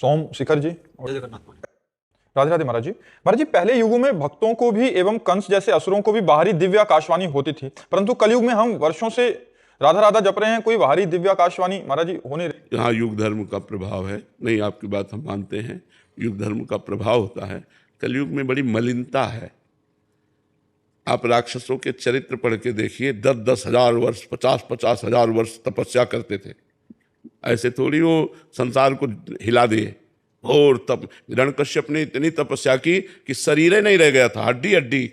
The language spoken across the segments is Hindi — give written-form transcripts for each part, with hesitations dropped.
सोम शिखर जी। जय जगन्नाथ। राधे राधे महाराज जी। महाराज जी, पहले युगों में भक्तों को भी एवं कंस जैसे असुरों को भी बाहरी दिव्य आकाशवाणी होती थी, परंतु कलयुग में हम वर्षों से राधा राधा जप रहे हैं, कोई बाहरी दिव्य आकाशवाणी महाराज जी हो नहीं रही। यहाँ युग धर्म का प्रभाव है। नहीं, आपकी बात हम मानते हैं, युग धर्म का प्रभाव होता है। कलयुग में बड़ी मलिनता है। आप राक्षसों के चरित्र पढ़ के देखिए, 10,000 वर्ष 50,000 वर्ष तपस्या करते थे। ऐसे थोड़ी वो संसार को हिला दिए। और तब हिरण्यकश्यप ने इतनी तपस्या की कि शरीर ही नहीं रह गया था, हड्डी हड्डी।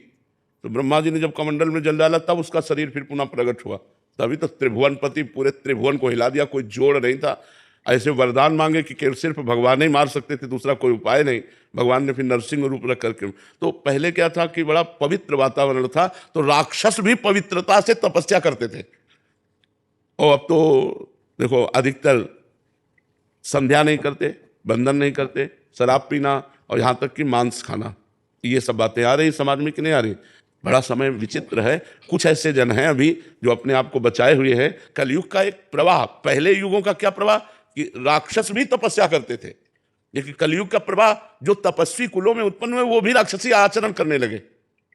तो ब्रह्मा जी ने जब कमंडल में जल डाला तब उसका शरीर फिर पुनः प्रकट हुआ। तभी तो त्रिभुवनपति पूरे त्रिभुवन को हिला दिया, कोई जोड़ नहीं था। ऐसे वरदान मांगे कि केवल सिर्फ भगवान ही मार सकते थे, दूसरा कोई उपाय नहीं। भगवान ने फिर नरसिंह रूप रख करके। तो पहले क्या था कि बड़ा पवित्र वातावरण था, तो राक्षस भी पवित्रता से तपस्या करते थे। और अब तो देखो, अधिकतर संध्या नहीं करते, बंधन नहीं करते, शराब पीना और यहाँ तक कि मांस खाना, ये सब बातें आ रही समाज में कि नहीं आ रही। बड़ा समय विचित्र है। कुछ ऐसे जन हैं अभी जो अपने आप को बचाए हुए हैं। कलयुग का एक प्रवाह, पहले युगों का क्या प्रवाह कि राक्षस भी तपस्या करते थे, लेकिन कलयुग का प्रवाह जो तपस्वी कुलों में उत्पन्न हुए वो भी राक्षसी आचरण करने लगे,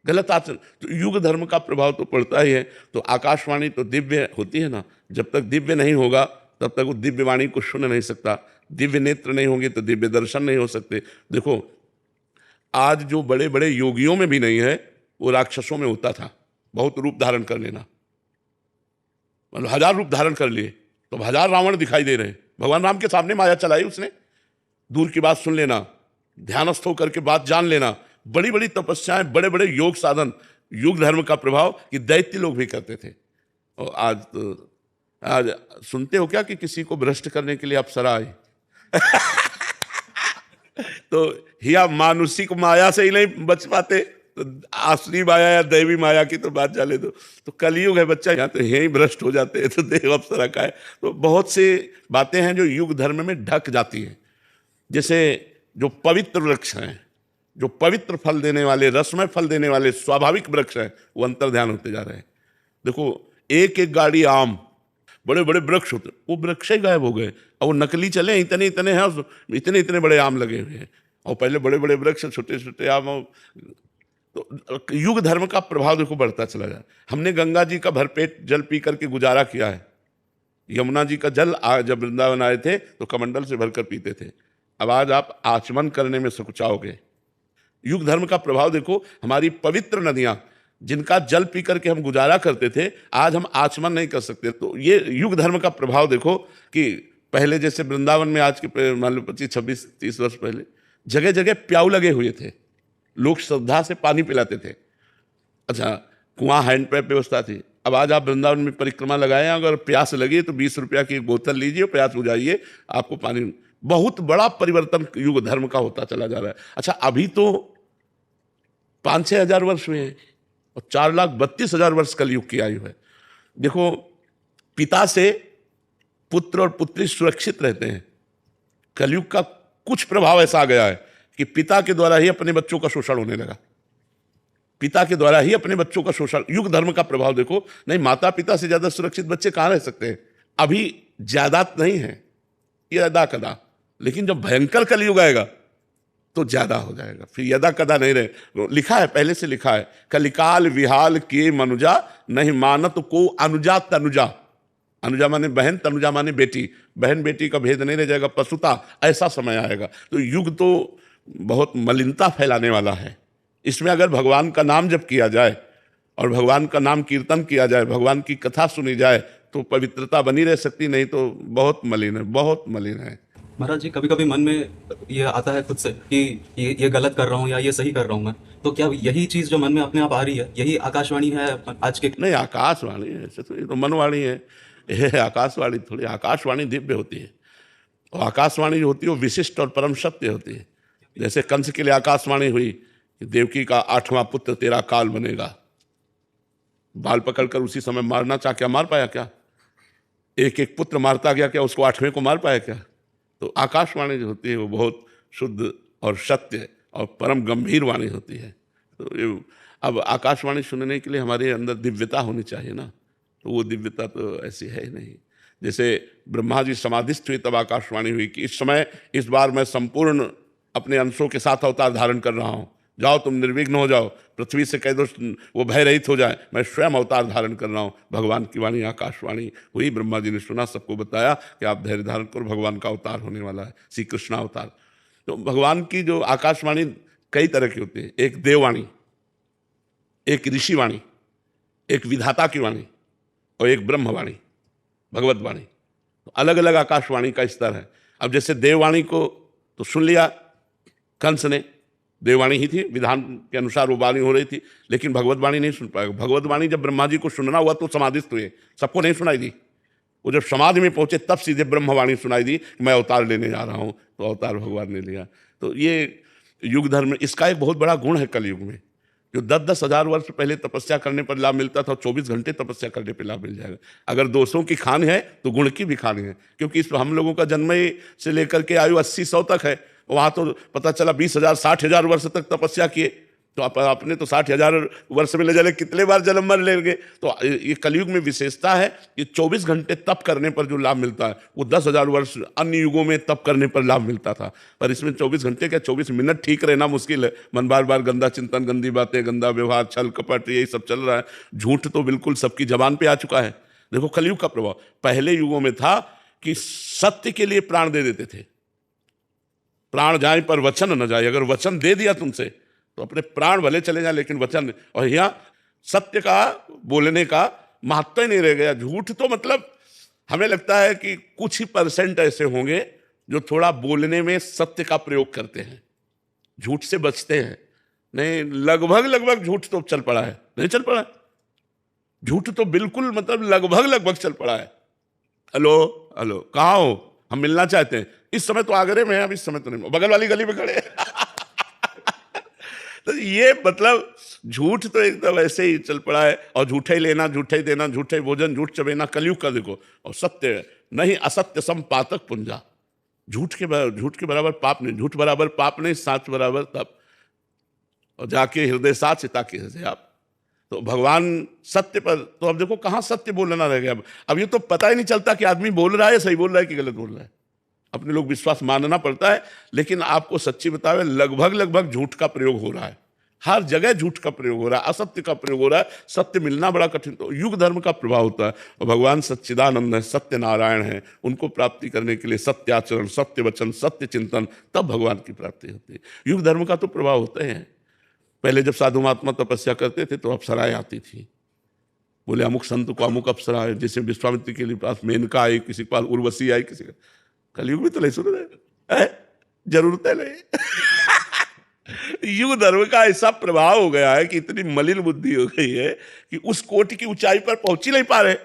गलत आचरण। तो युग धर्म का प्रभाव तो पड़ता ही है। तो आकाशवाणी तो दिव्य होती है ना, जब तक दिव्य नहीं होगा तब तक वो दिव्य वाणी को सुन नहीं सकता। दिव्य नेत्र नहीं होंगे तो दिव्य दर्शन नहीं हो सकते। देखो, आज जो बड़े बड़े योगियों में भी नहीं है, वो राक्षसों में होता था। बहुत रूप धारण कर लेना, मतलब 1000 रूप धारण कर लिए तो 1000 रावण दिखाई दे रहे हैं। भगवान राम के सामने माया चलाई उसने। दूर की बात सुन लेना, ध्यानस्थ होकर के बात जान लेना, बड़ी बड़ी तपस्याएं, बड़े बड़े योग साधन, युग धर्म का प्रभाव कि दैत्य लोग भी करते थे। और आज सुनते हो क्या कि किसी को भ्रष्ट करने के लिए अप्सरा आई तो हिया मानुषिक माया से ही नहीं बच पाते, तो आसुरी माया या दैवी माया की तो बात जाने दो। तो कलयुग है बच्चा, यहाँ तो यही भ्रष्ट हो जाते हैं, तो देव अप्सरा का है। तो बहुत सी बातें हैं जो युग धर्म में ढक जाती हैं। जैसे जो पवित्र वृक्ष हैं, जो पवित्र फल देने वाले, रसमय फल देने वाले स्वाभाविक वृक्ष हैं, वो अंतर्ध्यान होते जा रहे हैं। देखो, एक एक गाड़ी आम, बड़े बड़े वृक्ष होते, वो वृक्ष ही गायब हो गए। और वो नकली चले, इतने इतने हैं, इतने इतने बड़े आम लगे हुए हैं। और पहले बड़े बड़े वृक्ष, छोटे छोटे आम। तो युग धर्म का प्रभाव देखो बढ़ता चला जाए। हमने गंगा जी का भरपेट जल पी करके गुजारा किया है। यमुना जी का जल जब वृंदावन आए थे तो कमंडल से भरकर पीते थे। अब आज आप आचमन करने में सकुचाओगे। युग धर्म का प्रभाव देखो, हमारी पवित्र नदियां जिनका जल पी करके हम गुजारा करते थे, आज हम आचमन नहीं कर सकते। तो ये युग धर्म का प्रभाव देखो कि पहले जैसे वृंदावन में आज के मान लो 25, 26, 30 वर्ष पहले जगह जगह प्याऊ लगे हुए थे, लोग श्रद्धा से पानी पिलाते थे। अच्छा, कुआं हैंडपैप व्यवस्था थी। अब आज आप वृंदावन में परिक्रमा लगाए, अगर प्यास लगी तो 20 रुपया की एक बोतल लीजिए, प्यास बुझाइए, आपको पानी। बहुत बड़ा परिवर्तन युग धर्म का होता चला जा रहा है। अच्छा, अभी तो 5-6 हजार वर्ष हुए हैं और 4,32,000 वर्ष कलयुग की आयु है। देखो, पिता से पुत्र और पुत्री सुरक्षित रहते हैं। कलयुग का कुछ प्रभाव ऐसा आ गया है कि पिता के द्वारा ही अपने बच्चों का शोषण होने लगा। पिता के द्वारा ही अपने बच्चों का शोषण, युग धर्म का प्रभाव देखो। नहीं, माता पिता से ज्यादा सुरक्षित बच्चे कहां रह सकते हैं। अभी ज्यादा नहीं है, ये अदा कदा, लेकिन जब भयंकर कलयुग आएगा तो ज्यादा हो जाएगा। फिर यदा कदा नहीं रहे। लिखा है, पहले से लिखा है, कलिकाल विहाल के मनुजा, नहीं मानत को अनुजा तनुजा। अनुजा माने बहन, तनुजा माने बेटी। बहन बेटी का भेद नहीं रह जाएगा, पशुता। ऐसा समय आएगा। तो युग तो बहुत मलिनता फैलाने वाला है। इसमें अगर भगवान का नाम जप किया जाए और भगवान का नाम कीर्तन किया जाए, भगवान की कथा सुनी जाए, तो पवित्रता बनी रह सकती। नहीं तो बहुत मलिन है, बहुत मलिन है। महाराज जी, कभी कभी मन में ये आता है खुद से कि ये गलत कर रहा हूँ या ये सही कर रहा हूँ मैं, तो क्या यही चीज जो मन में अपने आप आ रही है, यही आकाशवाणी है आज के? नहीं, आकाशवाणी है ऐसे तो, ये तो मनवाणी है। ये आकाशवाणी थोड़ी, आकाशवाणी दिव्य होती है। और आकाशवाणी जो होती है वो विशिष्ट और परम सत्य होती है। जैसे कंस के लिए आकाशवाणी हुई कि देवकी का 8वां पुत्र तेरा काल बनेगा। बाल पकड़कर उसी समय मारना चाह, क्या मार पाया? क्या एक एक पुत्र मारता गया, क्या उसको 8वें को मार पाया? क्या? तो आकाशवाणी जो होती है वो बहुत शुद्ध और सत्य और परम गंभीर वाणी होती है। तो ये अब आकाशवाणी सुनने के लिए हमारे अंदर दिव्यता होनी चाहिए ना, तो वो दिव्यता तो ऐसी है ही नहीं। जैसे ब्रह्मा जी समाधिस्थ हुए तब आकाशवाणी हुई कि इस समय इस बार मैं संपूर्ण अपने अंशों के साथ अवतार धारण कर रहा हूँ, जाओ तुम निर्विघ्न हो जाओ, पृथ्वी से कह दो वो भय रहित हो जाए, मैं स्वयं अवतार धारण कर रहा हूँ। भगवान की वाणी आकाशवाणी हुई, ब्रह्मा जी ने सुना, सबको बताया कि आप धैर्य धारण करो, भगवान का अवतार होने वाला है, श्री कृष्ण अवतार। तो भगवान की जो आकाशवाणी कई तरह की होती है, एक देववाणी, एक ऋषिवाणी, एक विधाता की वाणी और एक ब्रह्मवाणी, भगवत वाणी। तो अलग अलग आकाशवाणी का स्तर है। अब जैसे देववाणी को तो सुन लिया कंस ने, देववाणी ही थी, विधान के अनुसार वो वाणी हो रही थी, लेकिन भगवत वाणी नहीं सुन पाएगा। भगवत वाणी जब ब्रह्मा जी को सुनना हुआ तो समाधिस्थ हुए, सबको नहीं सुनाई दी। वो जब समाधि में पहुंचे तब सीधे ब्रह्मवाणी सुनाई दी, मैं अवतार लेने जा रहा हूं, तो अवतार भगवान ने लिया। तो ये युग धर्म, इसका एक बहुत बड़ा गुण है कलयुग में। जो 10-10 हजार वर्ष पहले तपस्या करने पर लाभ मिलता था, 24 घंटे तपस्या करने पर लाभ मिल जाएगा। अगर दोषों की खान है तो गुण की भी खान है, क्योंकि इस हम लोगों का जन्म से लेकर के आयु 80-100 तक है, वहां तो पता चला 20,000 60,000 वर्ष तक तपस्या किए, तो आपने तो 60,000 वर्ष में ले जाने कितने बार जन्म मर लेंगे। तो ये कलयुग में विशेषता है कि 24 घंटे तप करने पर जो लाभ मिलता है वो 10,000 वर्ष अन्य युगों में तप करने पर लाभ मिलता था। पर इसमें 24 घंटे क्या 24 मिनट ठीक रहना मुश्किल है। मन बार बार गंदा चिंतन, गंदी बातें, गंदा व्यवहार, छल कपट, यही सब चल रहा है। झूठ तो बिल्कुल सबकी जबान पे आ चुका है। देखो कलयुग का प्रभाव। पहले युगों में था कि सत्य के लिए प्राण दे देते थे, प्राण जाए पर वचन न जाए। अगर वचन दे दिया तुमसे तो अपने प्राण भले चले जाए, लेकिन वचन। और यहाँ सत्य का बोलने का महत्व ही नहीं रह गया। झूठ तो मतलब हमें लगता है कि कुछ ही % ऐसे होंगे जो थोड़ा बोलने में सत्य का प्रयोग करते हैं, झूठ से बचते हैं। नहीं, लगभग झूठ तो चल पड़ा है। नहीं चल पड़ा, झूठ तो बिल्कुल मतलब लगभग चल पड़ा है। हेलो हेलो, कहाँ हो, हम मिलना चाहते हैं। इस समय तो आगरे में है, अब इस समय तो नहीं, बगल वाली गली में खड़े तो ये मतलब झूठ तो एकदम ऐसे ही चल पड़ा है। और झूठे ही लेना, झूठे ही देना, झूठे भोजन, झूठ चबेना, कलयुग का देखो। और सत्य नहीं, असत्य सम पातक पुंजा। झूठ के बराबर पाप नहीं, झूठ बराबर पाप नहीं, साच बराबर तप। और जाके हृदय साच चिता के हृदय आप। तो भगवान सत्य पर, तो अब देखो कहाँ सत्य बोलना रह गया। अब ये तो पता ही नहीं चलता कि आदमी बोल रहा है, सही बोल रहा है कि गलत बोल रहा है। अपने लोग विश्वास मानना पड़ता है, लेकिन आपको सच्ची बतावे लगभग झूठ का प्रयोग हो रहा है। हर जगह झूठ का प्रयोग हो रहा है, असत्य का प्रयोग हो रहा है। सत्य मिलना बड़ा कठिन। तो युग धर्म का प्रभाव होता है। और भगवान सच्चिदानंद है, सत्य नारायण है। उनको प्राप्ति करने के लिए सत्य आचरण, सत्य वचन, सत्य चिंतन, तब भगवान की प्राप्ति होती है। युग धर्म का तो प्रभाव होते हैं। पहले जब साधु महात्मा तपस्या करते थे तो अप्सराएं आती थी। बोले अमुक संत को अमुक अप्सरा है, जैसे विश्वामित्र के पास मेनका आई, किसी के पास उर्वशी आई, किसी का। कलयुग में तो नहीं सुन रहे, जरूरत है नहीं युग धर्म का ऐसा प्रभाव हो गया है कि इतनी मलिन बुद्धि हो गई है कि उस कोटि की ऊंचाई पर पहुंच ही नहीं पा रहे।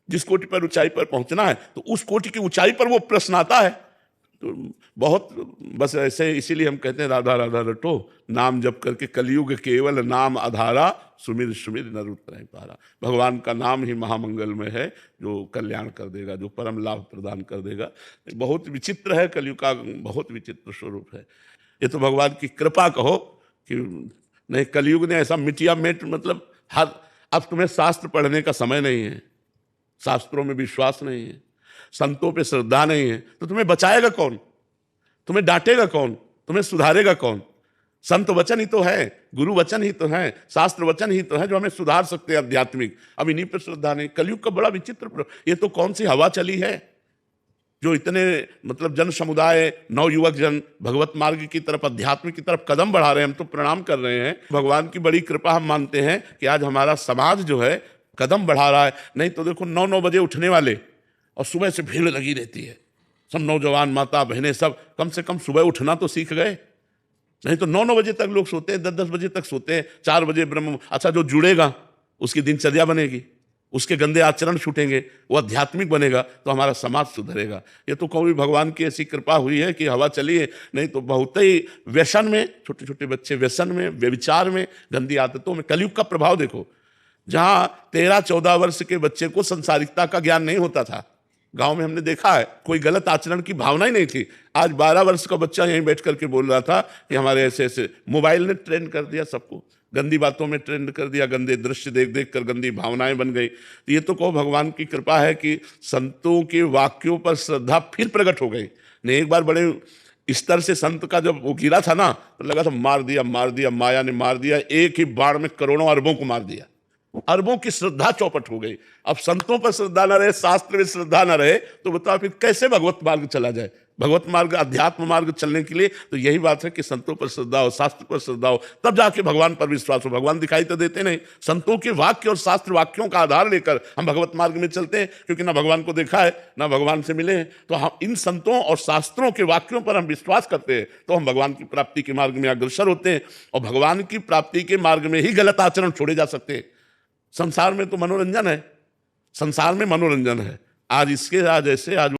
जिस कोटि पर ऊंचाई पर पहुंचना है तो उस कोटि की ऊंचाई पर वो प्रश्न आता है। तो बहुत बस ऐसे, इसीलिए हम कहते हैं राधा राधा रटो, नाम जप करके कलयुग केवल नाम आधारा, सुमिर सुमिर नर उतरहि पारा। भगवान का नाम ही महामंगल में है, जो कल्याण कर देगा, जो परम लाभ प्रदान कर देगा। बहुत विचित्र है कलयुग का, बहुत विचित्र स्वरूप है। ये तो भगवान की कृपा कहो कि नहीं, कलयुग ने ऐसा मिटिया मेट, मतलब हर, अब तुम्हें शास्त्र पढ़ने का समय नहीं है, शास्त्रों में विश्वास नहीं है, संतों पे श्रद्धा नहीं है, तो तुम्हें बचाएगा कौन, तुम्हें डांटेगा कौन, तुम्हें सुधारेगा कौन? संत वचन ही तो है, गुरु वचन ही तो है, शास्त्र वचन ही तो है जो हमें सुधार सकते हैं आध्यात्मिक। अब इन्हीं पर श्रद्धा नहीं। कलयुग का बड़ा विचित्र, ये तो कौन सी हवा चली है जो इतने मतलब जन समुदाय, नवयुवक जन भगवत मार्ग की तरफ, अध्यात्म की तरफ कदम बढ़ा रहे हैं। हम तो प्रणाम कर रहे हैं, भगवान की बड़ी कृपा हम मानते हैं कि आज हमारा समाज जो है कदम बढ़ा रहा है। नहीं तो देखो 9-9 बजे उठने वाले और सुबह से भीड़ लगी रहती है। सब नौजवान माता बहनें सब कम से कम सुबह उठना तो सीख गए। नहीं तो 9-9 बजे तक लोग सोते हैं, 10-10 बजे तक सोते हैं, 4 बजे ब्रह्म। अच्छा, जो जुड़ेगा उसकी दिनचर्या बनेगी, उसके गंदे आचरण छूटेंगे, वो आध्यात्मिक बनेगा, तो हमारा समाज सुधरेगा। ये तो कभी भगवान की ऐसी कृपा हुई है कि हवा चली है। नहीं तो बहुत ही व्यसन में, छोटे छोटे बच्चे व्यसन में, व्यभिचार में, गंदी आदतों में। कलयुग का प्रभाव देखो, जहां 13-14 वर्ष के बच्चे को संसारिकता का ज्ञान नहीं होता था, गांव में हमने देखा है, कोई गलत आचरण की भावना ही नहीं थी। आज 12 वर्ष का बच्चा यहीं बैठ करके बोल रहा था कि हमारे ऐसे ऐसे। मोबाइल ने ट्रेंड कर दिया सबको। गंदी बातों में ट्रेंड कर दिया, गंदे दृश्य देख देख कर गंदी भावनाएं बन गई। तो ये तो कहो भगवान की कृपा है कि संतों के वाक्यों पर श्रद्धा फिर प्रकट हो गई। ने एक बार बड़े स्तर से संत का जब वो गिरा था ना, तो लगा था मार दिया, माया ने मार दिया, एक ही बाण में करोड़ों अरबों को मार दिया। अरबों की श्रद्धा चौपट हो गई। अब संतों पर श्रद्धा न रहे, शास्त्र में श्रद्धा न रहे, तो बताओ फिर कैसे भगवत मार्ग चला जाए। भगवत मार्ग, अध्यात्म मार्ग चलने के लिए तो यही बात है कि संतों पर श्रद्धा हो, शास्त्र पर श्रद्धा हो, तब जाके भगवान पर विश्वास हो। भगवान दिखाई तो देते नहीं, संतों के वाक्य और शास्त्र वाक्यों का आधार लेकर हम भगवत मार्ग में चलते हैं, क्योंकि ना भगवान को देखा है ना भगवान से मिले हैं। तो हम इन संतों और शास्त्रों के वाक्यों पर हम विश्वास करते हैं, तो हम भगवान की प्राप्ति के मार्ग में अग्रसर होते हैं, और भगवान की प्राप्ति के मार्ग में ही गलत आचरण छोड़े जा सकते हैं। संसार में तो मनोरंजन है, संसार में मनोरंजन है, आज इसके आज ऐसे, आज